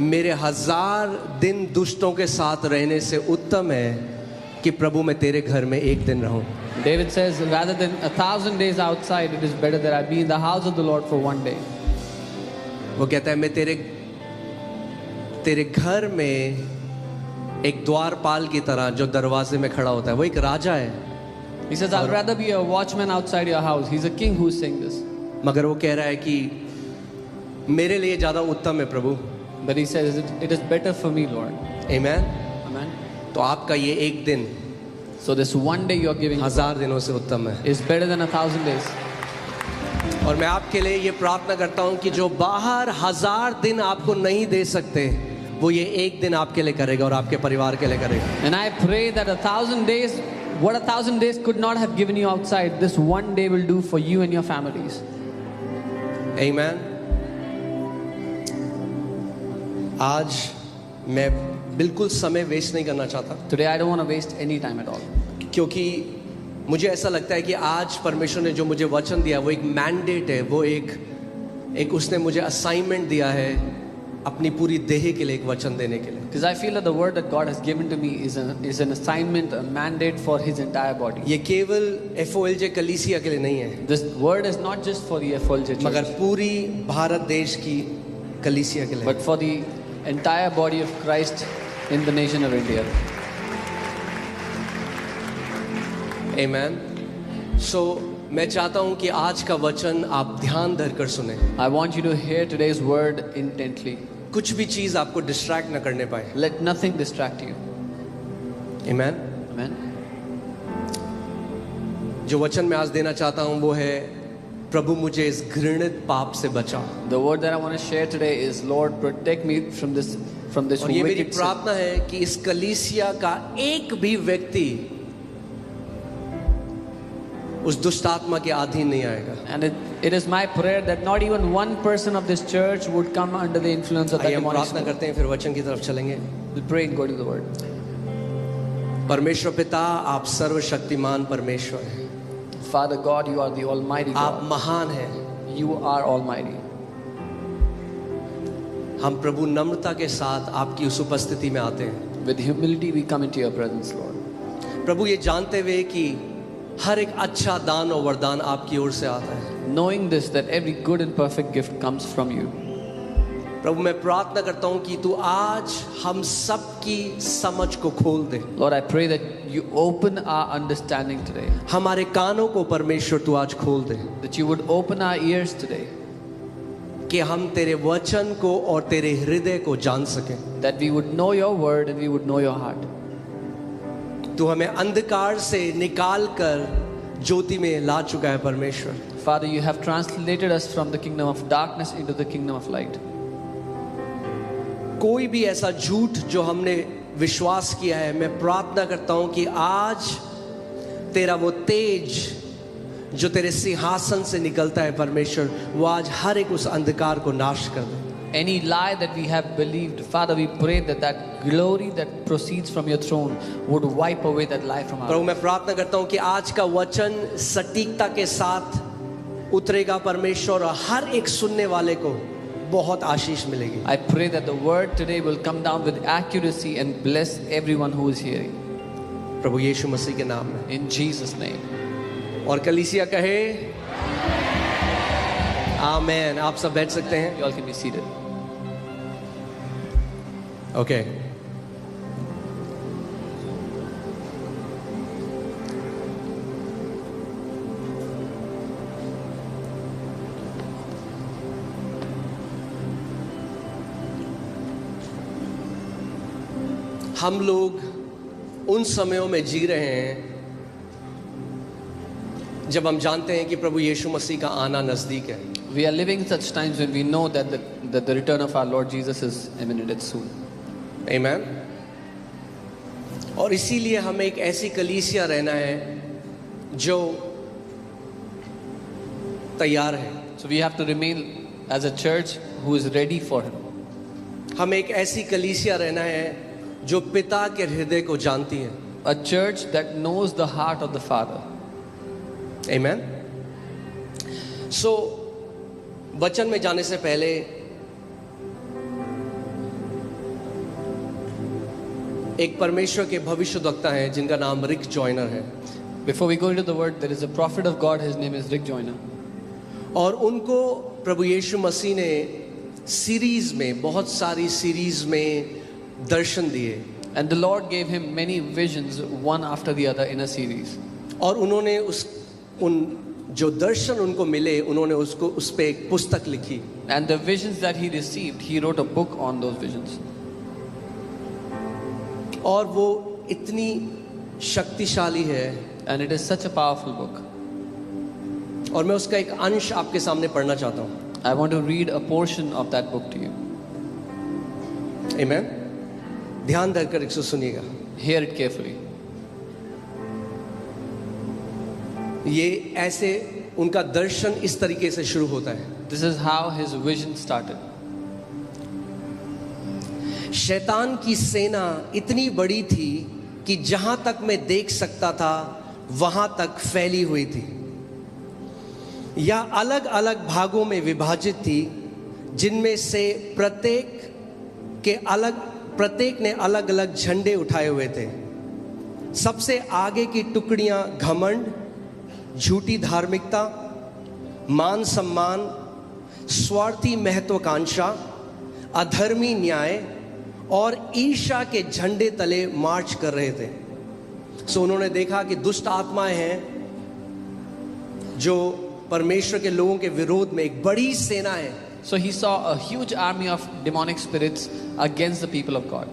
मेरे 1000 दिन दुष्टों के साथ रहने से उत्तम है कि प्रभु मैं तेरे घर में एक दिन रहूं. David says, rather than 1,000 days outside, it is better that I be in the house of the Lord for one day. वो कहता है मैं तेरे घर में एक द्वारपाल की तरह जो दरवाजे में खड़ा होता है, वो एक राजा है. He says, I'll rather be a watchman outside your house. He's a king who's saying this. मगर वो कह रहा है कि मेरे लिए ज़्यादा उत्तम है प्रभु. But he says, it is better for me, Lord. Amen. Amen. तो आपका ये एक दिन So this one day you're giving 1000 दिनों से उत्तम है. is better than 1,000 days. और मैं आपके लिए ये प्रार्थना करता हूँ कि जो बाहर 1000 दिन आपको नहीं दे सकते, वो ये एक दिन आपके लिए करेगा और आपके परिवार के लिए करेगा. And I pray that 1,000 days, what 1,000 days could not have given you outside, this one day will do for you and your families. Amen. आज मैं बिल्कुल समय वेस्ट नहीं करना चाहता. Today I don't want to waste any time at all. क्योंकि मुझे ऐसा लगता है कि आज परमेश्वर ने जो मुझे वचन दिया वो एक मैंडेट है, वो एक उसने मुझे असाइनमेंट दिया है अपनी पूरी देह के लिए एक वचन देने के लिए. Because I feel that the word that God has given to me is an assignment, a mandate for His entire body. ये केवल FOLJ कलीसिया के लिए नहीं है. This word is not just for the FOLJ मगर church, पूरी भारत देश की कलीसिया के लिए. but for the entire body of Christ in the nation of India. Amen. So मैं चाहता हूँ कि आज का वचन आप ध्यान धरकर सुने. I want you to hear today's word intently. कुछ भी चीज आपको डिस्ट्रैक्ट ना करने पाए. Let nothing distract you. Amen. Amen. जो वचन मैं आज देना चाहता हूँ वो है, प्रभु मुझे इस घृणित पाप से बचा. The word that I want to share today is, Lord, protect me from this और ये मेरी wicked sin. प्रार्थना है कि इस कलीसिया का एक भी व्यक्ति उस दुष्ट आत्मा के अधीन नहीं आएगा. And it is my prayer that not even one person of this church would come under the influence of that आइए हम demonic प्रार्थना spirit. करते हैं, फिर वचन की तरफ चलेंगे. We'll pray and go to the word. परमेश्वर पिता, आप सर्वशक्तिमान परमेश्वर हैं. Father God, you are the Almighty आप God. महान हैं. You are Almighty. हम प्रभु नम्रता के साथ आपकी उस उपस्थिति में आते हैं. With humility we come into your presence, Lord. प्रभु ये जानते हुए कि हर एक अच्छा दान और वरदान आपकी ओर से आता है. Knowing this, that every good and perfect gift comes from you. प्रभु मैं प्रार्थना करता हूँ कि तू आज हम सब की समझ को खोल दे. Lord, I pray that you open our understanding today. हमारे कानों को परमेश्वर तू आज खोल दे That you would open our ears today. कि हम तेरे वचन को और तेरे हृदय को जान सकें. That we would know your word and we would know your heart. तू हमें अंधकार से निकाल कर ज्योति में ला चुका है परमेश्वर. Father, you have translated us from the kingdom of darkness into the kingdom of light. कोई भी ऐसा झूठ जो हमने विश्वास किया है, मैं प्रार्थना करता हूं कि आज तेरा वो तेज जो तेरे सिंहासन से निकलता है परमेश्वर, वो आज हर एक उस अंधकार को नाश कर दे. Any lie that we have believed, Father, we pray that that glory that proceeds from your throne would wipe away that lie from our Prabhu lives. मैं प्रार्थना करता हूं कि आज का वचन सटीकता के साथ उतरेगा परमेश्वर, और हर एक सुनने वाले को बहुत आशीष मिलेगी. I pray that the word today will come down with accuracy and bless everyone who is hearing. प्रभु यीशु मसीह के नाम में. In Jesus' name. और कलीसिया कहे आमेन. आप सब बैठ सकते हैं. You all can be seated. Okay. हम लोग उन समयों में जी रहे हैं जब हम जानते हैं कि प्रभु यीशु मसीह का आना नजदीक है. We are living such times when we know that the return of our Lord Jesus is imminent and soon. आमेन. और इसीलिए हमें एक ऐसी कलीसिया रहना है जो तैयार है. So we have to remain as a church who is ready for Him. हमें एक ऐसी कलीसिया रहना है जो पिता के हृदय को जानती है. A church that knows the heart of the Father. आमेन. वचन में जाने से पहले एक परमेश्वर के भविष्यद्वक्ता हैं जिनका नाम रिक जॉयनर है, Before we go into the word, there is a prophet of God. His name is Rick Joyner. और उनको प्रभु यीशु मसीह ने सीरीज में, बहुत सारी सीरीज में दर्शन दिए, And the Lord gave him many visions, one after the other in a series. और उन्होंने उन जो दर्शन उनको मिले, उन्होंने उसको उस पे एक पुस्तक लिखी। And the visions that he received, he wrote a book on those visions. और वो इतनी शक्तिशाली है, And it is such a powerful book. और मैं उसका एक अंश आपके सामने पढ़ना चाहता हूँ। I want to read a portion of that book to you. आमेन। ध्यान धरकर इसको सुनिएगा। Hear it carefully. ये ऐसे उनका दर्शन इस तरीके से शुरू होता है। This is how his vision started. शैतान की सेना इतनी बड़ी थी कि जहां तक मैं देख सकता था वहां तक फैली हुई थी, या अलग अलग भागों में विभाजित थी, जिनमें से प्रत्येक ने अलग अलग झंडे उठाए हुए थे। सबसे आगे की टुकड़ियां घमंड, झूठी धार्मिकता, मान सम्मान, स्वार्थी महत्वाकांक्षा, अधर्मी न्याय और ईर्ष्या के झंडे तले मार्च कर रहे थे। सो उन्होंने देखा कि दुष्ट आत्माएं हैं जो परमेश्वर के लोगों के विरोध में एक बड़ी सेना है। So he saw a huge army of demonic spirits against the people of God.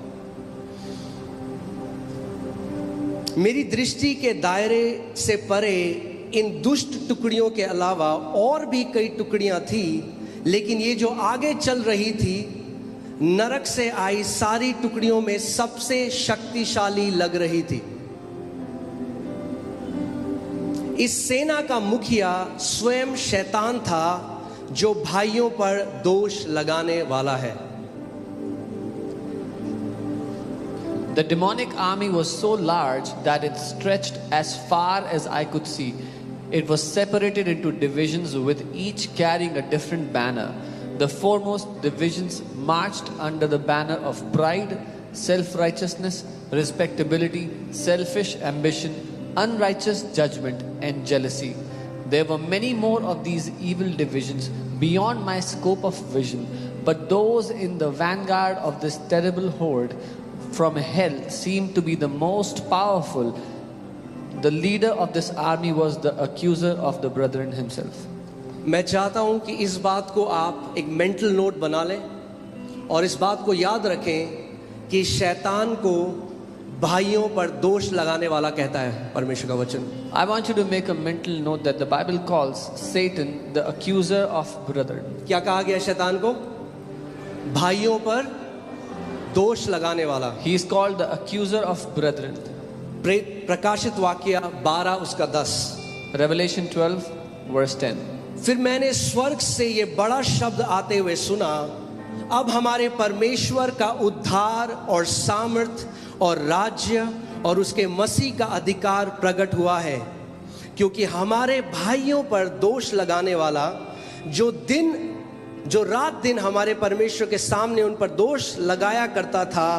मेरी दृष्टि के दायरे से परे इन दुष्ट टुकड़ियों के अलावा और भी कई टुकड़ियां थी, लेकिन ये जो आगे चल रही थी, नरक से आई सारी टुकड़ियों में सबसे शक्तिशाली लग रही थी। इस सेना का मुखिया स्वयं शैतान था, जो भाइयों पर दोष लगाने वाला है। The demonic army was so large that it stretched as far as I could see. It was separated into divisions, with each carrying a different banner. The foremost divisions marched under the banner of pride, self-righteousness, respectability, selfish ambition, unrighteous judgment, and jealousy. There were many more of these evil divisions beyond my scope of vision, but those in the vanguard of this terrible horde from hell seemed to be the most powerful. The leader of this army was the accuser of the brethren himself. मैं चाहता हूं कि इस बात को आप एक mental note बना लें और इस बात को याद रखें कि शैतान को भाइयों पर दोष लगाने वाला कहता है परमेश्वर का वचन। I want you to make a mental note that the Bible calls Satan the accuser of brethren. क्या कहा गया शैतान को? भाइयों पर दोष लगाने वाला। He is called the accuser of brethren. प्रकाशित वाक्य 12 उसका 10। Revelation 12 verse 10. फिर मैंने स्वर्ग से ये बड़ा शब्द आते हुए सुना, अब हमारे परमेश्वर का उद्धार और सामर्थ और राज्य और उसके मसीह का अधिकार प्रकट हुआ है, क्योंकि हमारे भाइयों पर दोष लगाने वाला जो रात दिन हमारे परमेश्वर के सामने उन पर दोष लगाया करता था,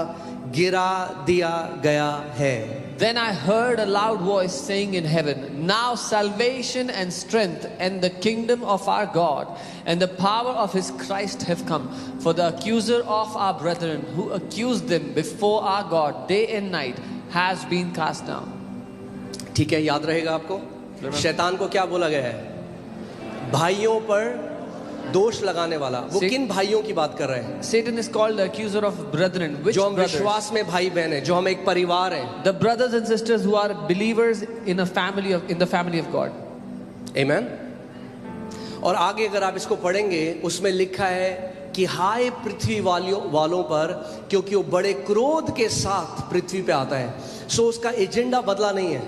गिरा दिया गया है। Then I heard a loud voice saying in heaven, now salvation and strength and the kingdom of our God and the power of his Christ have come. For the accuser of our brethren who accused them before our God day and night has been cast down. ठीक है, याद रहेगा आपको शैतान को क्या बोला गया है? भाइयों पर दोष लगाने वाला। वो किन भाइयों की बात कर रहे हैं? Satan is called the accuser of brethren. Which जो हम brothers? विश्वास में भाई बहन हैं, जो हम एक परिवार हैं। The brothers and sisters who are believers in the family of God. Amen. और आगे अगर आप इसको पढ़ेंगे, उसमें लिखा है कि हाय पृथ्वी वालों पर, क्योंकि वो बड़े क्रोध के साथ पृथ्वी पे आता है। सो उसका एजेंडा बदला नहीं है।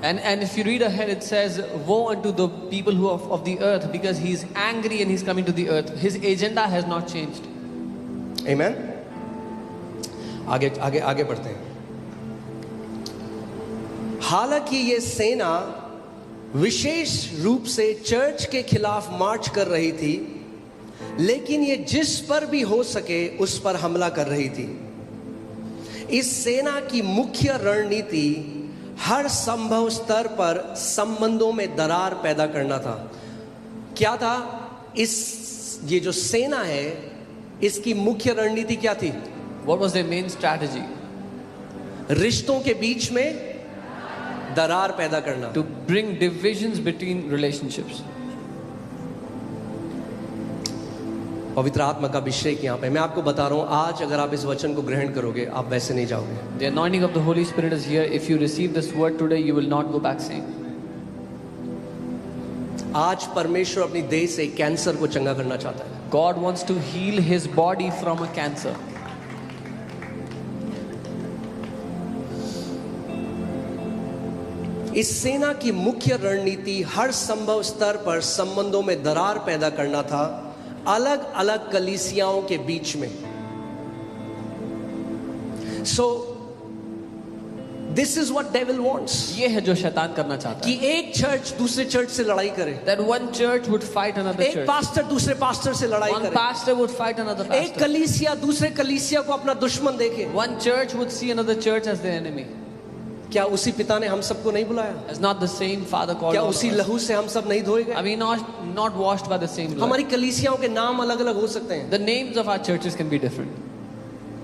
And if you read ahead, it says, woe unto the people who of the earth, because he is angry and he's coming to the earth. His agenda has not changed. Amen. आगे बढ़ते हैं। हालांकि ये सेना विशेष रूप से church के खिलाफ मार्च कर रही थी, लेकिन ये जिस पर भी हो सके उस पर हमला कर रही थी। इस सेना की मुख्य रणनीति हर संभव स्तर पर संबंधों में दरार पैदा करना था। क्या था? ये जो सेना है, इसकी मुख्य रणनीति क्या थी? What was their main strategy? रिश्तों के बीच में दरार पैदा करना। To bring divisions between relationships. पवित्र आत्मा का अभिषेक यहाँ पे, मैं आपको बता रहा हूँ, आज अगर आप इस वचन को ग्रहण करोगे, आप वैसे नहीं जाओगे। The anointing of the Holy Spirit is here. If you receive this word today, you will not go back same. आज परमेश्वर अपनी देह से कैंसर को चंगा करना चाहता है। God wants to heal his body from a cancer. इस सेना की मुख्य रणनीति हर संभव स्तर पर संबंधों में दरार पैदा करना था, अलग अलग कलीसियाओं के बीच में। So this is what devil wants, ये है जो शैतान करना चाहता कि है। एक चर्च दूसरे चर्च से लड़ाई करे, That one church would fight another एक church. पास्टर दूसरे पास्टर से लड़ाई One करे, pastor would fight another एक pastor. कलीसिया दूसरे कलीसिया को अपना दुश्मन देखे। One church would see another church as their enemy. क्या उसी पिता ने हम सबको नहीं बुलाया? It's not the same Father called क्या all of उसी us. लहू से हम सब नहीं धोए I गए? mean, not washed by the same blood. हमारी कलीसियाओं के नाम अलग अलग हो सकते हैं, The names of our churches can be different,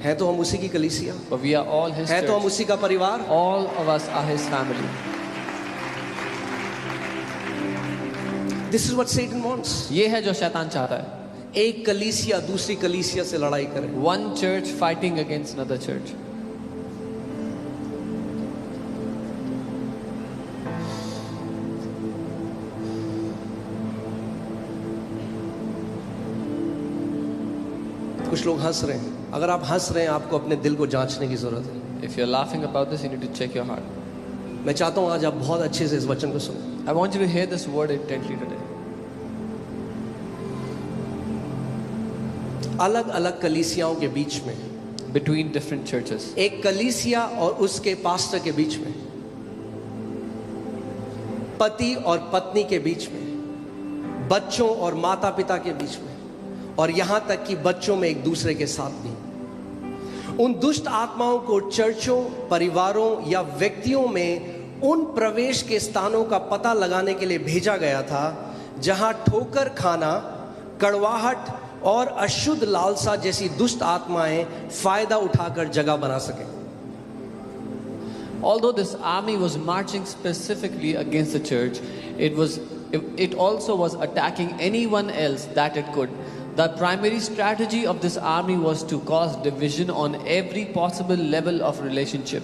है तो हम उसी की कलीसिया, but we are all His है तो हम church. उसी का परिवार। All of us are His family. This is what Satan wants. ये है जो शैतान चाहता है। एक कलीसिया दूसरी कलीसिया से लड़ाई करे। One church fighting against another church. कुछ लोग हंस रहे हैं। अगर आप हंस रहे हैं, आपको अपने दिल को जांचने की जरूरत है। If you're laughing about this, you need to check your heart. मैं चाहता हूं आज आप बहुत अच्छे से इस वचन को सुनो। I want you to hear this word intently today. अलग अलग कलीसियाओं के बीच में, Between different churches. एक कलीसिया और उसके पास्टर के बीच में, पति और पत्नी के बीच में, बच्चों और माता पिता के बीच में, और यहां तक कि बच्चों में एक दूसरे के साथ भी, उन दुष्ट आत्माओं को चर्चों, परिवारों या व्यक्तियों में उन प्रवेश के स्थानों का पता लगाने के लिए भेजा गया था जहां ठोकर खाना, कड़वाहट और अशुद्ध लालसा जैसी दुष्ट आत्माएं फायदा उठाकर जगह बना सकें। Although this army was marching specifically against the church, it also was attacking anyone else that it could. The primary strategy of this army was to cause division on every possible level of relationship.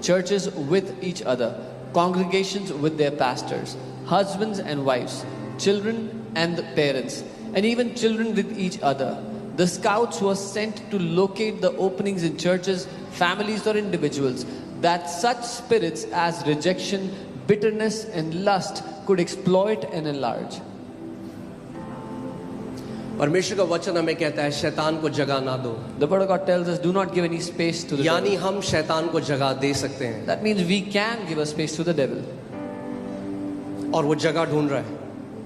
Churches with each other, congregations with their pastors, husbands and wives, children and the parents, and even children with each other. The scouts were sent to locate the openings in churches, families or individuals that such spirits as rejection, bitterness and lust could exploit and enlarge. परमेश्वर का वचन हमें कहता है, शैतान को जगह ना दो। The word of God tells us, do not give any space to the यानी devil. हम शैतान को जगह दे सकते हैं, That means we can give a space to the devil. और वो जगह ढूंढ रहा है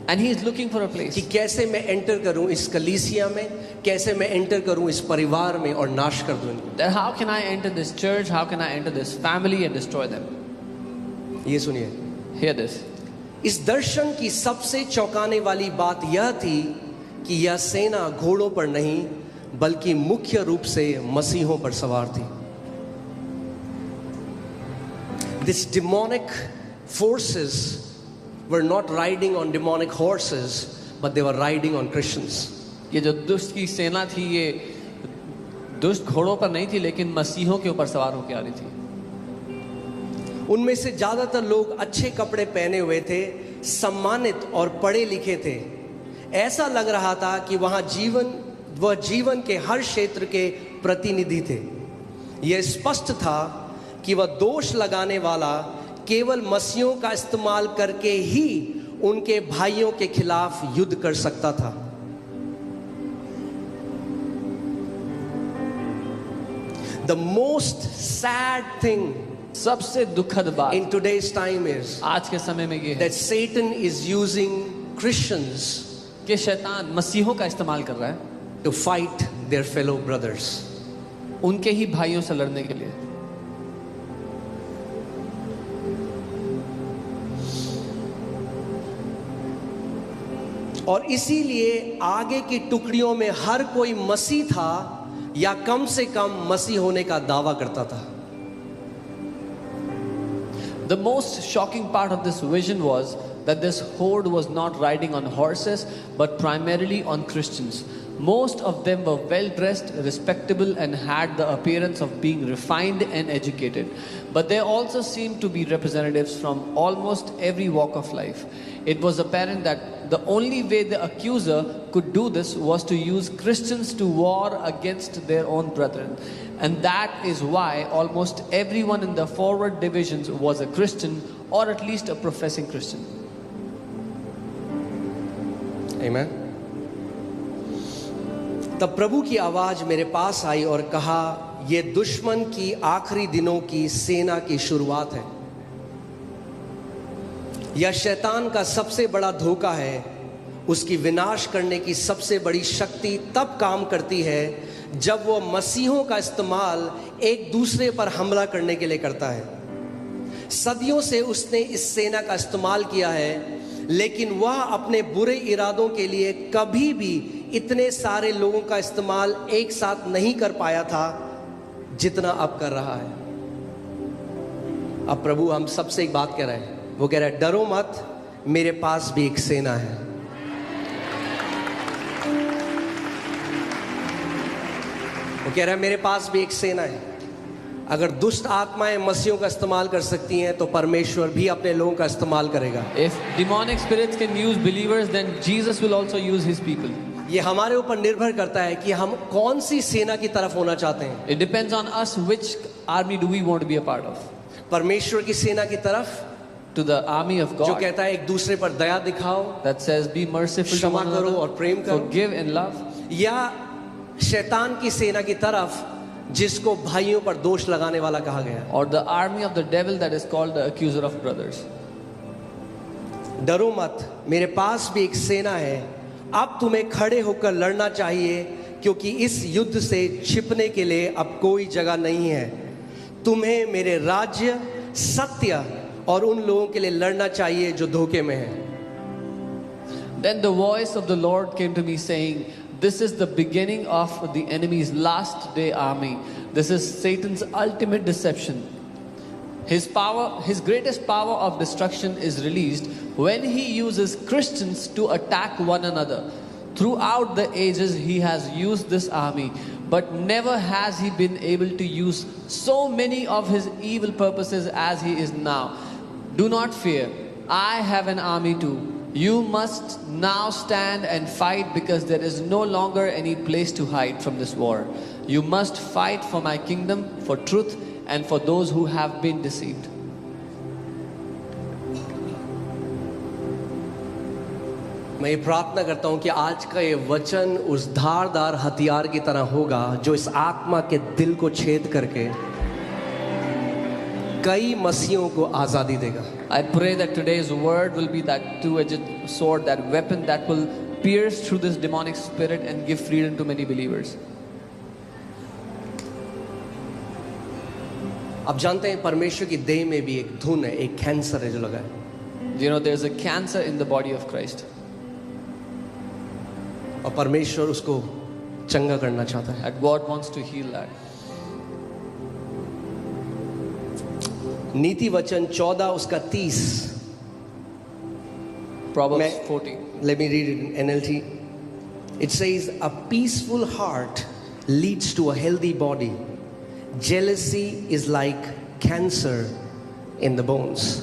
And he is looking for a place. कि कैसे मैं एंटर करूं इस कलीसिया में, कैसे मैं एंटर करूं इस परिवार में और नाश कर दूं इनको। That how can I enter this church? How can I enter this family and destroy them? ये सुनिए, Hear this. इस दर्शन की सबसे चौंकाने वाली बात यह थी कि यह सेना घोड़ों पर नहीं बल्कि मुख्य रूप से मसीहों पर सवार थी। These demonic forces were not riding on demonic horses, but they were riding on Christians. ये जो दुष्ट की सेना थी, ये दुष्ट घोड़ों पर नहीं थी, लेकिन मसीहों के ऊपर सवार होकर आ रही थी। उनमें से ज्यादातर लोग अच्छे कपड़े पहने हुए थे, सम्मानित और पढ़े लिखे थे। ऐसा लग रहा था कि वह जीवन के हर क्षेत्र के प्रतिनिधि थे। यह स्पष्ट था कि वह दोष लगाने वाला केवल मसीहों का इस्तेमाल करके ही उनके भाइयों के खिलाफ युद्ध कर सकता था। The most sad thing सबसे दुखद बात in today's time is आज के समय में ये है that Satan is using Christians कि शैतान मसीहों का इस्तेमाल कर रहा है to fight their fellow brothers. उनके ही भाइयों से लड़ने के लिए। और इसीलिए आगे की टुकड़ियों में हर कोई मसीह था या कम से कम मसीह होने का दावा करता था. The most shocking part of this vision was that this horde was not riding on horses but primarily on Christians. Most of them were well dressed, respectable, and had the appearance of being refined and educated. But they also seemed to be representatives from almost every walk of life. It was apparent that the only way the accuser could do this was to use Christians to war against their own brethren. And that is why almost everyone in the forward divisions was a Christian or at least a professing Christian. Amen. तब प्रभु की आवाज मेरे पास आई और कहा, ये दुश्मन की आखिरी दिनों की सेना की शुरुआत है. यह शैतान का सबसे बड़ा धोखा है. उसकी विनाश करने की सबसे बड़ी शक्ति तब काम करती है जब वो मसीहों का इस्तेमाल एक दूसरे पर हमला करने के लिए करता है. सदियों से उसने इस सेना का इस्तेमाल किया है, लेकिन वह अपने बुरे इरादों के लिए कभी भी इतने सारे लोगों का इस्तेमाल एक साथ नहीं कर पाया था जितना अब कर रहा है. अब प्रभु हम सबसे एक बात कह रहे हैं. वो कह रहा है, डरो मत, मेरे पास भी एक सेना है. वो कह रहा है, मेरे पास भी एक सेना है. अगर दुष्ट आत्माएं मसीहों का इस्तेमाल कर सकती हैं तो परमेश्वर भी अपने लोगों का इस्तेमाल करेगा. If demonic spirits can use believers, then Jesus will also use his people. ये हमारे ऊपर निर्भर करता है कि हम कौन सी सेना की तरफ होना चाहते हैं. It depends on us which army do we want to be a part of. परमेश्वर की सेना की तरफ To the army of जो God कहता है एक दूसरे पर दया दिखाओ, that says be merciful to क्षमा one करो another, और प्रेम करो. forgive and love. या शैतान की सेना की तरफ जिसको भाइयों पर दोष लगाने वाला कहा गया है. Or the army of the devil that is called the accuser of brothers. डरो मत, मेरे पास भी एक सेना है. अब तुम्हें खड़े होकर लड़ना चाहिए, क्योंकि इस युद्ध से छिपने के लिए अब कोई जगह नहीं है. तुम्हें मेरे राज्य, सत्य और उन लोगों के लिए लड़ना चाहिए जो धोखे में हैं. Then the voice of the Lord came to me saying, this is the beginning of the enemy's last day army. This is Satan's ultimate deception. His power, his greatest power of destruction is released when he uses Christians to attack one another. Throughout the ages, he has used this army, but never has he been able to use so many of his evil purposes as he is now. Do not fear, I have an army too. You must now stand and fight, because there is no longer any place to hide from this war. You must fight for my kingdom, for truth, and for those who have been deceived. मैं ये प्रार्थना करता हूं कि आज का ये वचन उस धारदार हथियार की तरह होगा जो इस आत्मा के दिल को छेद करके कई मसीहों को आजादी देगा. I pray that today's word will be that two-edged sword, that weapon that will pierce through this demonic spirit and give freedom to many believers. आप जानते हैं परमेश्वर की देह में भी एक धुन है, एक कैंसर है जो लगा है. You know, there's a cancer in the body of Christ. और परमेश्वर उसको चंगा करना चाहता है. And God wants to heal that. नीति वचन 14 उसका 30. Proverbs 14. Let me read it in NLT. It says, a peaceful heart leads to a healthy body. Jealousy is like cancer in the bones.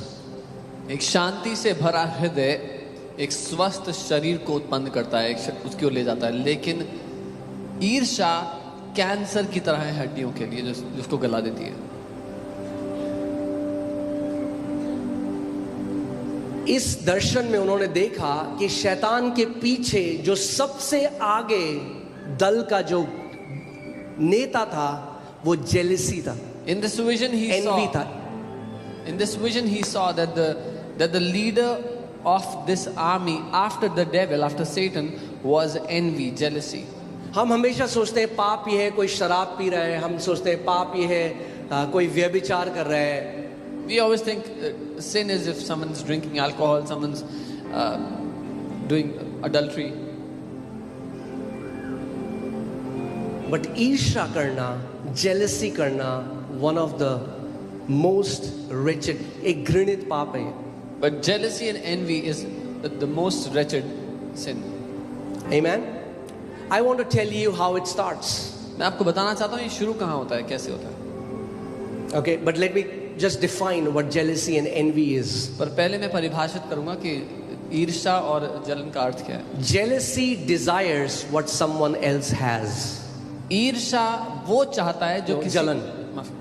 एक शांति से भरा हृदय एक स्वस्थ शरीर को उत्पन्न करता है, उसकी ओर ले जाता है, लेकिन ईर्ष्या कैंसर की तरह है हड्डियों के लिए, जिसको गला देती है. इस दर्शन में उन्होंने देखा कि शैतान के पीछे जो सबसे आगे दल का जो नेता था वो जेलसी था. In this vision he envy saw. था. In this vision he saw that the leader of this army after the devil, after Satan, was envy, jealousy. हम हमेशा सोचते हैं पाप ये है कोई शराब पी रहा है, हम सोचते हैं पाप ये है कोई व्यभिचार कर रहा है. We always think sin is if someone's drinking alcohol, someone's doing adultery. But ईर्ष्या करना, जेलसी करना, one of the most wretched, एक घृणित पाप है. But jealousy and envy is the most wretched sin. Amen. I want to tell you how it starts. मैं आपको बताना चाहता हूँ ये शुरू कहाँ होता है, कैसे होता है. Okay, but let me just define what jealousy and envy is. पर पहले मैं परिभाषित करूँगा कि ईर्ष्या और जलन का अर्थ क्या है. Jealousy desires what someone else has. ईर्ष्या वो चाहता है जो किसी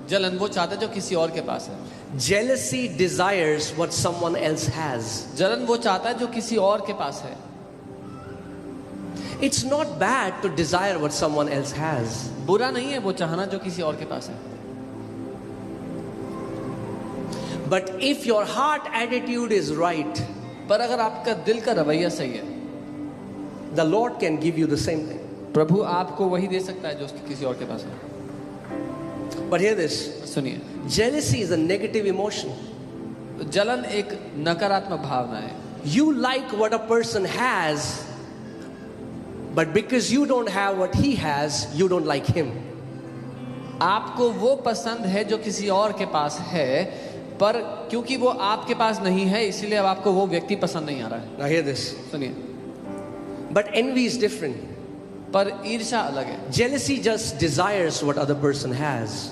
जलन वो चाहता है जो किसी और के पास है. Jealousy desires what someone else has. जलन वो चाहता है जो किसी और के पास है. It's not bad to desire what someone else has. बुरा नहीं है वो चाहना जो किसी और के पास है. But if your heart attitude is right, पर अगर आपका दिल का रवैया सही है, the Lord can give you the same thing. प्रभु आपको वही दे सकता है जो किसी और के पास है. But hear this. सुनिए, Jealousy is a negative emotion. जलन एक नकारात्मक भावना है. You like what a person has, but because you don't have what he has, you don't like him. आपको वो पसंद है जो किसी और के पास है, पर क्योंकि वो आपके पास नहीं है इसलिए अब आपको वो व्यक्ति पसंद नहीं आ रहा है. Now hear this. सुनिए, But envy is different. पर ईर्ष्या अलग है. Jealousy just desires what other person has.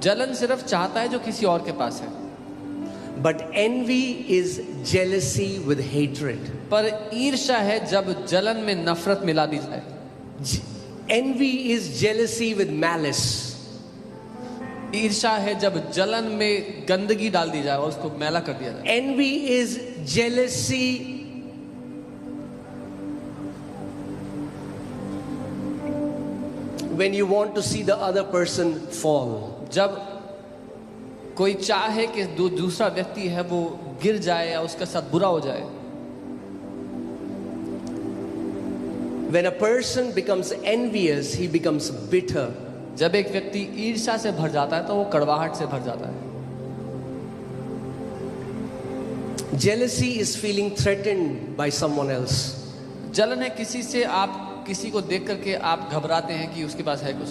जलन सिर्फ चाहता है जो किसी और के पास है. But envy is jealousy with hatred. पर ईर्ष्या है जब जलन में नफरत मिला दी जाए. Envy is jealousy with malice. ईर्ष्या है जब जलन में गंदगी डाल दी जाए और उसको मैला कर दिया जाए. Envy is jealousy when you want to see the other person fall. जब कोई चाहे कि दूसरा व्यक्ति है वो गिर जाए या उसके साथ बुरा हो जाए. When a person becomes envious, he becomes bitter. जब एक व्यक्ति ईर्ष्या से भर जाता है तो वो कड़वाहट से भर जाता है. Jealousy is feeling threatened by someone else. जलन है किसी से, आप किसी को देख करके आप घबराते हैं कि उसके पास है कुछ.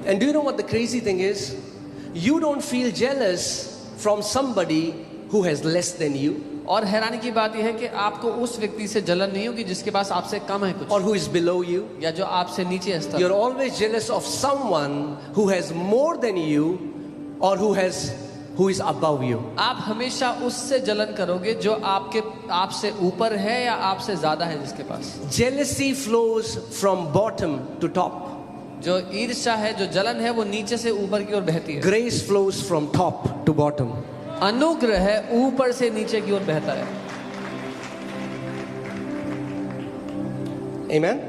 And do you know what the crazy thing is? You don't feel jealous from somebody who has less than you. और हैरानी की बात यह है कि आपको उस व्यक्ति से जलन नहीं होगी जिसके पास आपसे कम है कुछ, Or who is below you. या जो आपसे नीचे स्तर. You're always jealous of someone who has more than you or who is above you. आप हमेशा उससे जलन करोगे जो आपसे ऊपर है या आपसे ज्यादा है जिसके पास. Jealousy flows from bottom to top. जो ईर्ष्या है, जो जलन है, वो नीचे से ऊपर की ओर बहती है. Grace flows from top to bottom. अनुग्रह है ऊपर से नीचे की ओर बहता है. Amen.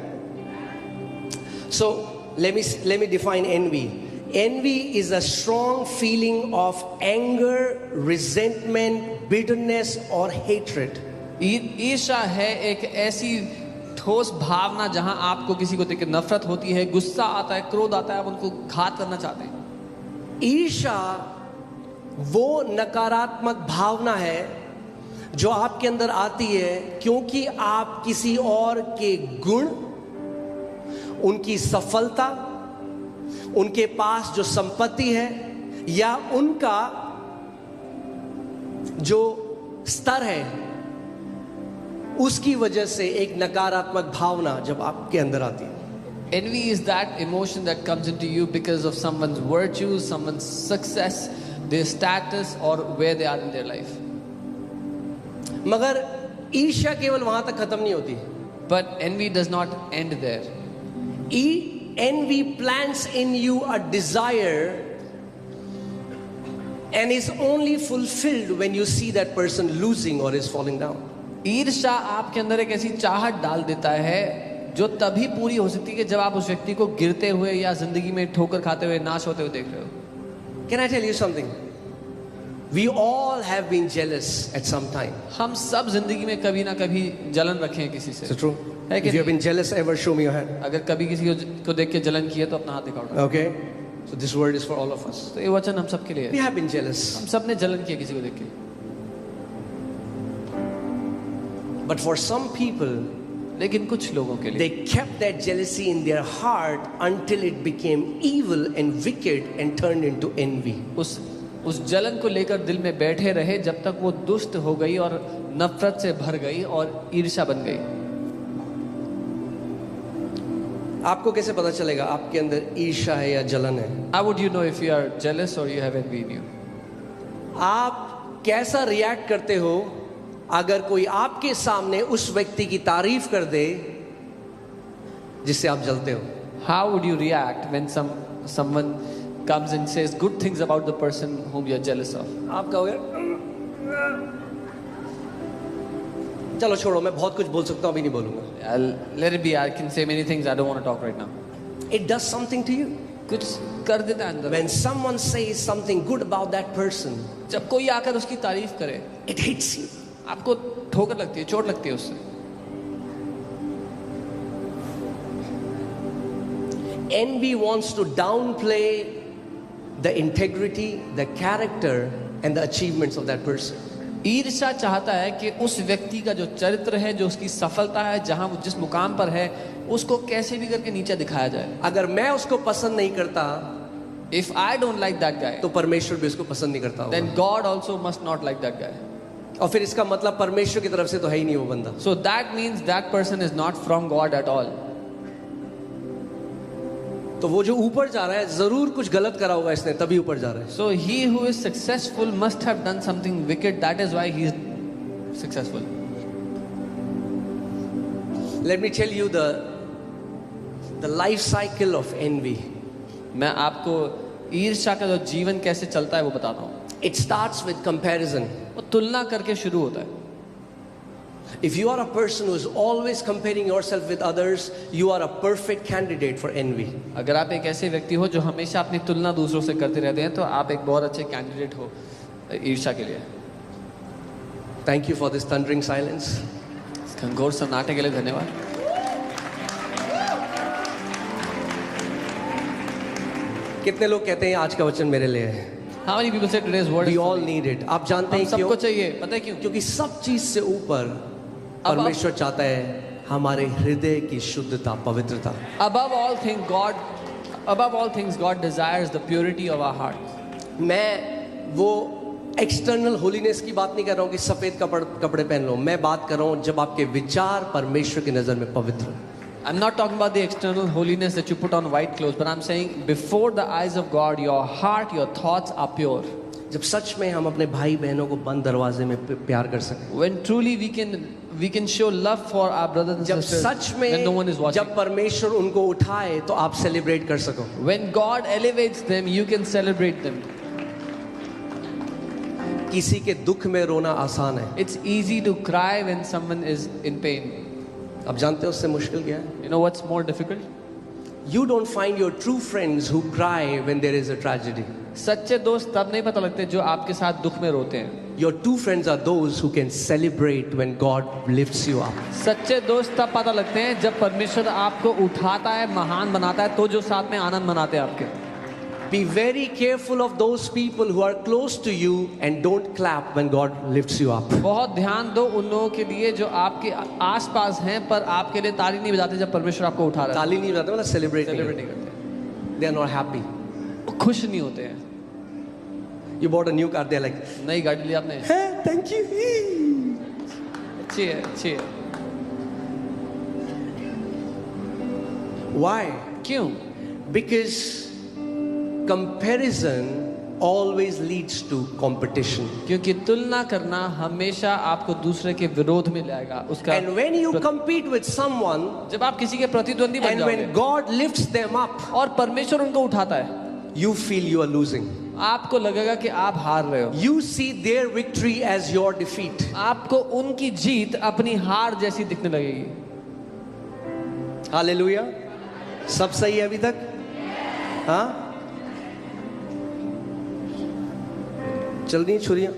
So let me define envy. Envy is a strong feeling of anger, resentment, bitterness or hatred. ईर्ष्या है एक ऐसी ठोस भावना जहां आपको किसी को देखकर नफरत होती है, गुस्सा आता है, क्रोध आता है, आप उनको घात करना चाहते हैं. ईर्ष्या वो नकारात्मक भावना है जो आपके अंदर आती है क्योंकि आप किसी और के गुण, उनकी सफलता, उनके पास जो संपत्ति है या उनका जो स्तर है उसकी वजह से एक नकारात्मक भावना जब आपके अंदर आती है. Envy is that emotion that comes into you because of someone's virtues, someone's success, their status or where they are in their life. मगर ईर्ष्या केवल वहां तक खत्म नहीं होती. But envy does not end there. Envy plants in you a desire and is only fulfilled when you see that person losing or is falling down. ईर्ष्या आपके अंदर एक ऐसी चाहत डाल देता है जो तभी पूरी हो सकती है कि जब आप उस व्यक्ति को गिरते हुए या जिंदगी में ठोकर खाते हुए, नाश होते हुए देख रहे हो. Can I tell you something? We all have been jealous at some time. हम सब जिंदगी में कभी ना कभी जलन रखे हैं किसी से. Is it true? है कि If you have been jealous, ever show me your hand. अगर कभी किसी को देख के जलन की है तो अपना हाथ दिखाओ. Okay? So this word is for all of us. तो ये वचन हम सबके लिए We है. have been jealous. हम सब ने जलन किया किसी को देख के. But for some people, लेकिन कुछ लोगों के लिए they kept that jealousy in their heart until it became evil and wicked and turned into envy. उस जलन को लेकर दिल में बैठे रहे जब तक वो दुष्ट हो गई और नफरत से भर गई और ईर्ष्या बन गई। आपको कैसे पता चलेगा आपके अंदर ईर्ष्या है या जलन है? How would you know if you are jealous or you have envy in you? आप कैसा रिएक्ट करते हो अगर कोई आपके सामने उस व्यक्ति की तारीफ कर दे जिससे आप जलते हो? How would you react when someone comes and says good things about the person whom you are jealous of? आप कहोगे चलो छोड़ो, मैं बहुत कुछ बोल सकता हूं, अभी नहीं बोलूंगा। Let it be. I can say many things. I don't want to talk right now. It does something to you. कुछ कर देता है अंदर। When someone says something good about that person, जब कोई आकर उसकी तारीफ करे, it hits you. आपको ठोकर लगती है, चोट लगती है उससे। Envy wants to downplay the integrity, the character, and the achievements of that person. ईर्ष्या चाहता है कि उस व्यक्ति का जो चरित्र है, जो उसकी सफलता है, जहां वो जिस मुकाम पर है, उसको कैसे भी करके नीचे दिखाया जाए। अगर मैं उसको पसंद नहीं करता, If I don't like that guy, तो परमेश्वर भी उसको पसंद नहीं करता होगा। then God also must not like that guy. और फिर इसका मतलब परमेश्वर की तरफ से तो है ही नहीं वो बंदा। So that means that person is not from God at all. तो वो जो ऊपर जा रहा है जरूर कुछ गलत करा होगा इसने, तभी ऊपर जा रहा है। So he who is successful must have done something wicked. That is why he is successful. Let me tell you the life cycle of envy. मैं आपको ईर्ष्या का जो जीवन कैसे चलता है वो बताता हूँ। It starts with comparison. वो तुलना करके शुरू होता है। If you are a person who is always comparing yourself with others, you are a perfect candidate for envy. अगर आप एक ऐसे व्यक्ति हो जो हमेशा अपनी तुलना दूसरों से करते रहते हैं, तो आप एक बहुत अच्छे कैंडिडेट हो ईर्ष्या के लिए। Thank you for this thundering silence. इस घनघोर सन्नाटे के लिए धन्यवाद। कितने लोग कहते हैं आज का वचन मेरे लिए है? How many people say today's word We is for all me? need it. आप जानते हैं हम सबको क्यों? चाहिए, पता है क्यों? क्योंकि सब चीज से ऊपर परमेश्वर चाहता है हमारे हृदय की शुद्धता, पवित्रता। Above all things, God desires the purity of our heart. मैं वो एक्सटर्नल होलीनेस की बात नहीं कर रहा हूँ कि सफेद कपड़े पहन लो। मैं बात कर रहा हूँ जब आपके विचार परमेश्वर की नजर में पवित्र हो। I'm not talking about the external holiness that you put on white clothes, but I'm saying before the eyes of God, your heart, your thoughts are pure. जब सच में हम अपने भाई बहनों को बंद दरवाजे में प्यार कर सकें, When truly we can show love for our brothers and जब sisters such when no one is में watching. जब परमेश्वर उनको उठाए तो आप सेलिब्रेट कर सको। When God elevates them, you can celebrate them. किसी के दुख में रोना आसान है। It's easy to cry when someone is in pain. अब जानते हो उससे मुश्किल क्या है? You know what's more difficult? You don't find your true friends who cry when there is a tragedy. सच्चे दोस्त तब नहीं पता लगते जो आपके साथ दुख में रोते हैं। Your true friends are those who can celebrate when God lifts you up. सच्चे दोस्त तब पता लगते हैं जब परमेश्वर आपको उठाता है, महान बनाता है, तो जो साथ में आनंद मनाते हैं आपके। Be very careful of those people who are close to you and don't clap when God lifts you up. बहुत ध्यान दो उन लोगों के लिए जो आपके आसपास हैं पर आपके लिए ताली नहीं बजाते जब परमेश्वर आपको उठा रहा है। ताली नहीं बजाते मतलब सेलिब्रेट नहीं नहीं करते, They are not happy. वो खुश नहीं होते हैं। You bought a new car, they are like, नई गाड़ी ली आपने, hey, thank you. अच्छी है, अच्छी है। Why? क्यों? Because comparison always leads to competition. क्योंकि तुलना करना हमेशा आपको दूसरे के विरोध में लाएगा। उसका And when you compete with someone, जब आप किसी के प्रतिद्वंदी बन and जाओगे when God lifts them up, और परमेश्वर उनको उठाता है, you feel you are losing. आपको लगेगा कि आप हार रहे हो। You see their victory as your defeat. आपको उनकी जीत अपनी हार जैसी दिखने लगेगी। हालेलुया। सब सही है अभी तक? हाँ, चल रही छुरियां।